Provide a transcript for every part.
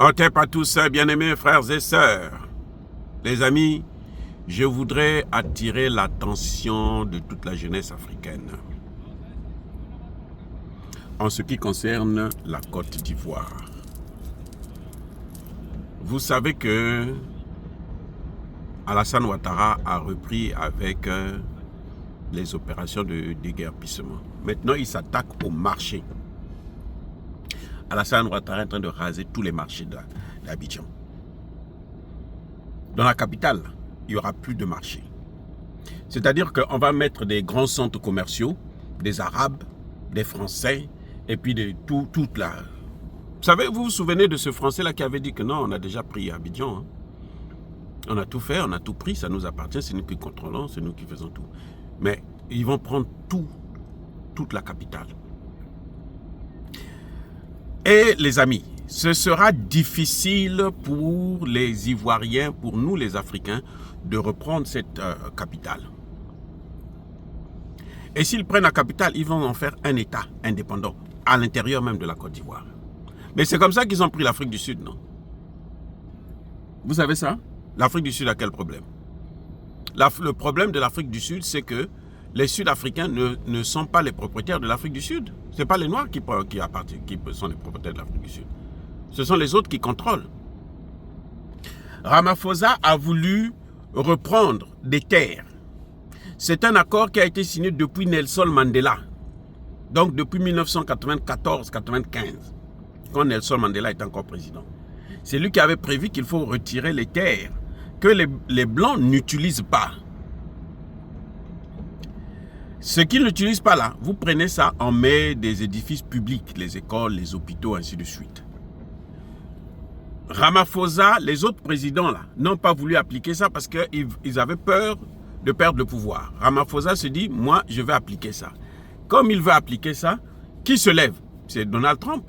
Otep à tous, bien-aimés frères et sœurs. Les amis, je voudrais attirer l'attention de toute la jeunesse africaine en ce qui concerne la Côte d'Ivoire. Vous savez que Alassane Ouattara a repris avec les opérations de déguerpissement. Maintenant, il s'attaque au marché. Alassane Ouattara est en train de raser tous les marchés d'Abidjan. Dans la capitale, il n'y aura plus de marché. C'est-à-dire qu'on va mettre des grands centres commerciaux, des Arabes, des Français, et puis de toute la... Vous savez, vous vous souvenez de ce Français-là qui avait dit que non, on a déjà pris Abidjan. Hein? On a tout fait, on a tout pris, ça nous appartient, c'est nous qui contrôlons, c'est nous qui faisons tout. Mais ils vont prendre toute la capitale. Et les amis, ce sera difficile pour les Ivoiriens, pour nous les Africains, de reprendre cette capitale. Et s'ils prennent la capitale, ils vont en faire un État indépendant, à l'intérieur même de la Côte d'Ivoire. Mais c'est comme ça qu'ils ont pris l'Afrique du Sud, non? Vous savez ça? L'Afrique du Sud a quel problème? Le problème de l'Afrique du Sud, c'est que les Sud-Africains ne sont pas les propriétaires de l'Afrique du Sud. Ce n'est pas les Noirs qui sont les propriétaires de l'Afrique du Sud. Ce sont les autres qui contrôlent. Ramaphosa a voulu reprendre des terres. C'est un accord qui a été signé depuis Nelson Mandela. Donc depuis 1994-95, quand Nelson Mandela était encore président. C'est lui qui avait prévu qu'il faut retirer les terres que les Blancs n'utilisent pas. Ce qu'ils n'utilisent pas là, vous prenez ça, on met des édifices publics, les écoles, les hôpitaux, ainsi de suite. Ramaphosa, les autres présidents là, n'ont pas voulu appliquer ça parce qu'ils avaient peur de perdre le pouvoir. Ramaphosa se dit, moi je vais appliquer ça. Comme il veut appliquer ça, qui se lève? C'est Donald Trump.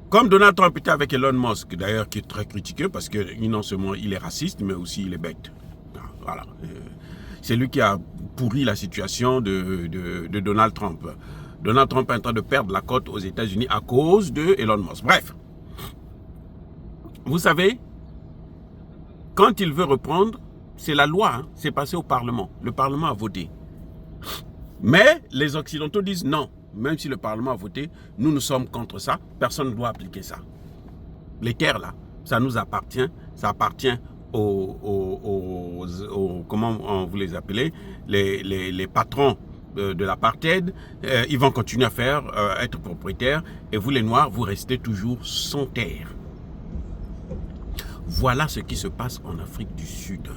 Comme Donald Trump était avec Elon Musk, d'ailleurs qui est très critiqué parce que non seulement il est raciste, mais aussi il est bête. Voilà. C'est lui qui a pourri la situation de Donald Trump. Donald Trump est en train de perdre la cote aux États-Unis à cause de Elon Musk. Bref, vous savez, quand il veut reprendre, c'est la loi, hein, c'est passé au Parlement. Le Parlement a voté. Mais les Occidentaux disent non. Même si le Parlement a voté, nous sommes contre ça. Personne ne doit appliquer ça. Les terres là, ça nous appartient. Ça appartient comment vous les appelez, les patrons de l'apartheid. Ils vont continuer à être propriétaires. Et vous les Noirs, vous restez toujours sans terre. Voilà ce qui se passe en Afrique du Sud.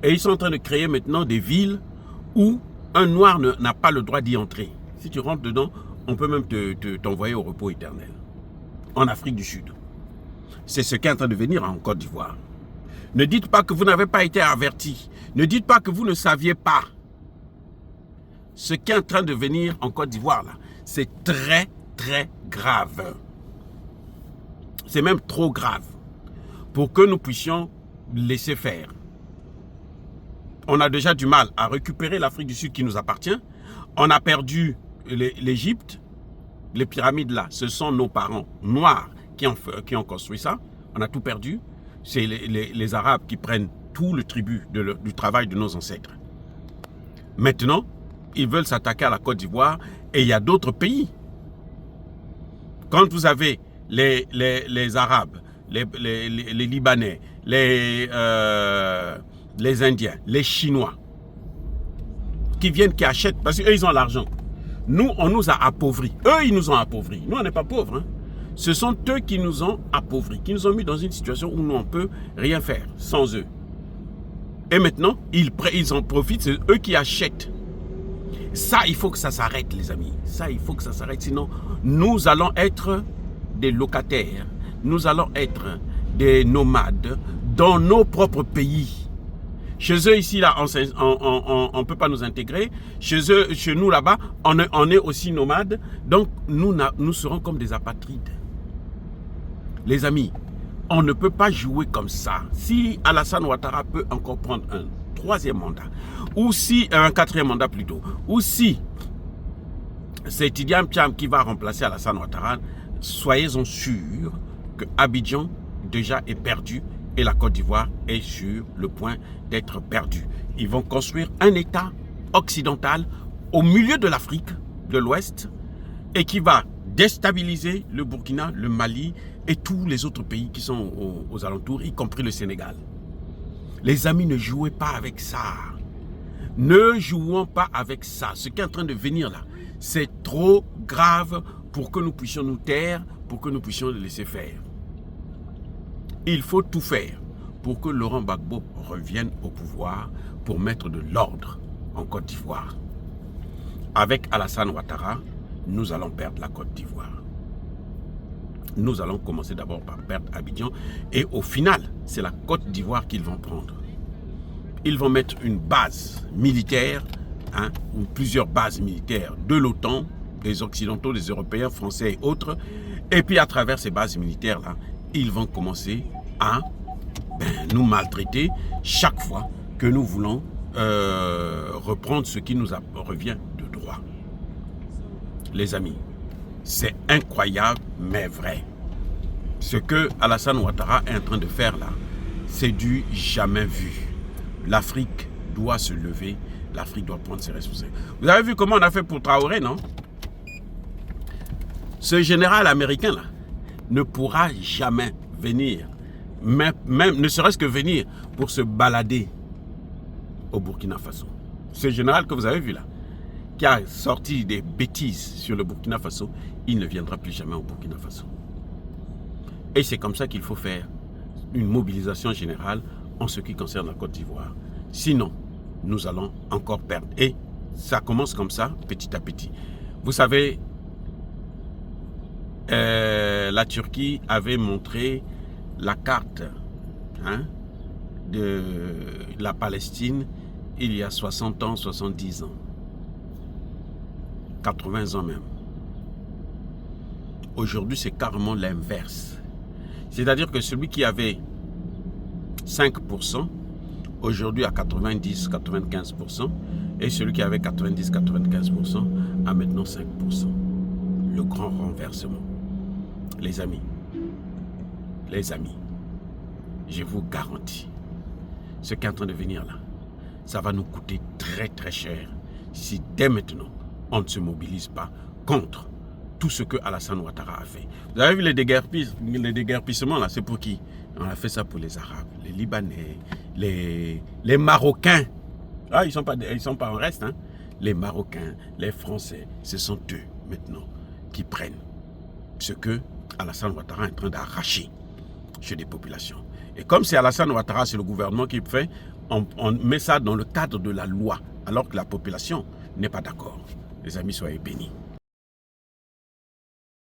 Et ils sont en train de créer maintenant des villes où un Noir n'a pas le droit d'y entrer. Si tu rentres dedans, on peut même t'envoyer au repos éternel. En Afrique du Sud. C'est ce qui est en train de venir en Côte d'Ivoire. Ne dites pas que vous n'avez pas été averti. Ne dites pas que vous ne saviez pas. Ce qui est en train de venir en Côte d'Ivoire, là, c'est très, très grave. C'est même trop grave pour que nous puissions laisser faire. On a déjà du mal à récupérer l'Afrique du Sud qui nous appartient. On a perdu l'Égypte. Les pyramides là, ce sont nos parents noirs qui ont construit ça. On a tout perdu. C'est les Arabes qui prennent tout le tribut du travail de nos ancêtres. Maintenant, ils veulent s'attaquer à la Côte d'Ivoire et il y a d'autres pays. Quand vous avez les Arabes, les Libanais, les Indiens, les Chinois, qui viennent, qui achètent, parce qu'eux, ils ont l'argent. Nous, on nous a appauvris. Eux, ils nous ont appauvris. Nous, on n'est pas pauvres. Hein. Ce sont eux qui nous ont appauvris, qui nous ont mis dans une situation où nous, on ne peut rien faire sans eux. Et maintenant, ils en profitent, c'est eux qui achètent. Ça, il faut que ça s'arrête, les amis. Ça, il faut que ça s'arrête. Sinon, nous allons être des locataires. Nous allons être des nomades dans nos propres pays. Chez eux, ici, là, on ne peut pas nous intégrer. Chez nous, là-bas, on est aussi nomades. Donc, nous serons comme des apatrides. Les amis, on ne peut pas jouer comme ça. Si Alassane Ouattara peut encore prendre un troisième mandat, ou si un quatrième mandat plutôt, ou si c'est Tidjane Thiam qui va remplacer Alassane Ouattara, soyez-en sûrs que Abidjan déjà est perdu et la Côte d'Ivoire est sur le point d'être perdue. Ils vont construire un État occidental au milieu de l'Afrique de l'Ouest et qui va déstabiliser le Burkina, le Mali et tous les autres pays qui sont aux alentours, y compris le Sénégal. Les amis, ne jouez pas avec ça. Ne jouons pas avec ça. Ce qui est en train de venir là, c'est trop grave pour que nous puissions nous taire, pour que nous puissions le laisser faire. Il faut tout faire pour que Laurent Gbagbo revienne au pouvoir pour mettre de l'ordre en Côte d'Ivoire. Avec Alassane Ouattara, nous allons perdre la Côte d'Ivoire. Nous allons commencer d'abord par perdre Abidjan et au final, c'est la Côte d'Ivoire qu'ils vont prendre. Ils vont mettre une base militaire, ou plusieurs bases militaires de l'OTAN, des Occidentaux, des Européens, Français et autres. Et puis à travers ces bases militaires-là, ils vont commencer à nous maltraiter chaque fois que nous voulons reprendre ce qui nous revient de droit. Les amis, c'est incroyable mais vrai. Ce que Alassane Ouattara est en train de faire là, c'est du jamais vu. L'Afrique doit se lever, l'Afrique doit prendre ses responsabilités. Vous avez vu comment on a fait pour Traoré, non? Ce général américain là ne pourra jamais venir, même ne serait-ce que venir pour se balader au Burkina Faso. Ce général que vous avez vu là, qui a sorti des bêtises sur le Burkina Faso, il ne viendra plus jamais au Burkina Faso. Et c'est comme ça qu'il faut faire une mobilisation générale en ce qui concerne la Côte d'Ivoire. Sinon, nous allons encore perdre. Et ça commence comme ça, petit à petit. Vous savez, la Turquie avait montré la carte de la Palestine il y a 60 ans, 70 ans. 80 ans même. Aujourd'hui, c'est carrément l'inverse. C'est-à-dire que celui qui avait 5%, aujourd'hui à 90-95%, et celui qui avait 90-95% a maintenant 5%. Le grand renversement. Les amis, je vous garantis, ce qui est en train de venir là, ça va nous coûter très très cher si dès maintenant, on ne se mobilise pas contre tout ce que Alassane Ouattara a fait. Vous avez vu les déguerpissements là, c'est pour qui? On a fait ça pour les Arabes, les Libanais, les Marocains. Ah, ils sont pas en reste, hein. Les Marocains, les Français, ce sont eux maintenant qui prennent ce que Alassane Ouattara est en train d'arracher chez des populations. Et comme c'est Alassane Ouattara, c'est le gouvernement qui fait, on met ça dans le cadre de la loi, alors que la population n'est pas d'accord. Les amis, soyez bénis.